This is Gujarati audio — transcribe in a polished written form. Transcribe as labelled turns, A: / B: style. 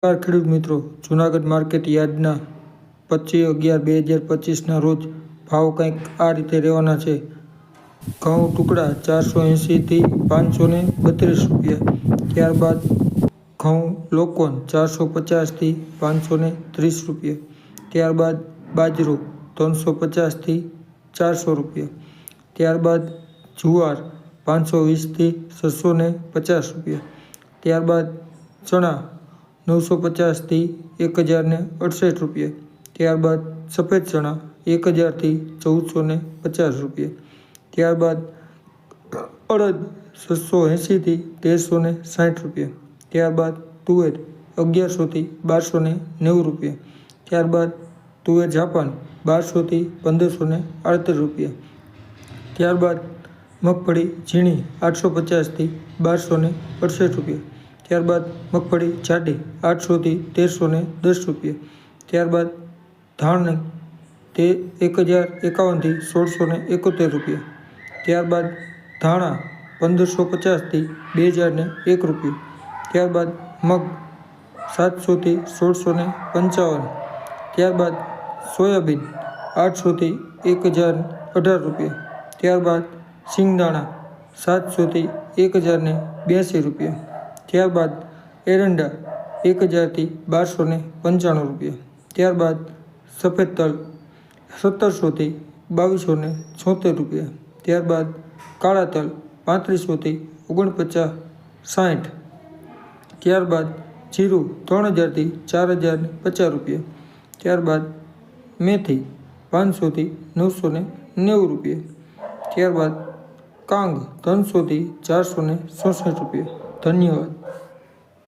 A: નમસ્કાર ખેડૂત મિત્રો, જૂનાગઢ માર્કેટ યાર્ડના 25/11/2025ના રોજ ભાવ કંઈક આ રીતે રહેવાના છે. ઘઉં ટુકડા 480 થી 532 રૂપિયા. ત્યારબાદ ઘઉં લોકવન 450 થી 530 રૂપિયા. ત્યારબાદ બાજરો 350 થી 400 રૂપિયા. ત્યારબાદ જુવાર 520 થી 650 રૂપિયા. ત્યારબાદ ચણા 950 થી 1068 રૂપિયા. ત્યારબાદ સફેદ ચણા 1000 થી 1450 રૂપિયા. ત્યારબાદ અડદ 680 થી 1360 રૂપિયા. ત્યારબાદ તુવેર 1100 થી 1290 રૂપિયા. ત્યારબાદ તુવેર જાપાન 1200 થી 1538 રૂપિયા. ત્યારબાદ મગફળી ઝીણી 850 થી 1268 રૂપિયા. ત્યારબાદ મગફળી જાડી 800 થી 1310 રૂપિયા. ત્યારબાદ ધાણ 1051 થી 1671 રૂપિયા. ત્યારબાદ ધાણા 1550 થી 2001 રૂપિયા. ત્યારબાદ મગ 700 થી 1655. ત્યારબાદ સોયાબીન 800 થી 1018 રૂપિયા. ત્યારબાદ સિંગદાણા 700 થી 1082 રૂપિયા. ત્યારબાદ એરંડા 1000 થી 1295 રૂપિયા. ત્યારબાદ સફેદ તલ 1700 થી 2276 રૂપિયા. ત્યારબાદ કાળા તલ 3500 થી 4960. ત્યારબાદ જીરું 3000 થી 4050 રૂપિયા. ત્યારબાદ મેથી 500 થી 990 રૂપિયા. ત્યારબાદ કાંગ 300 થી 467 રૂપિયા. ધન્યવાદ.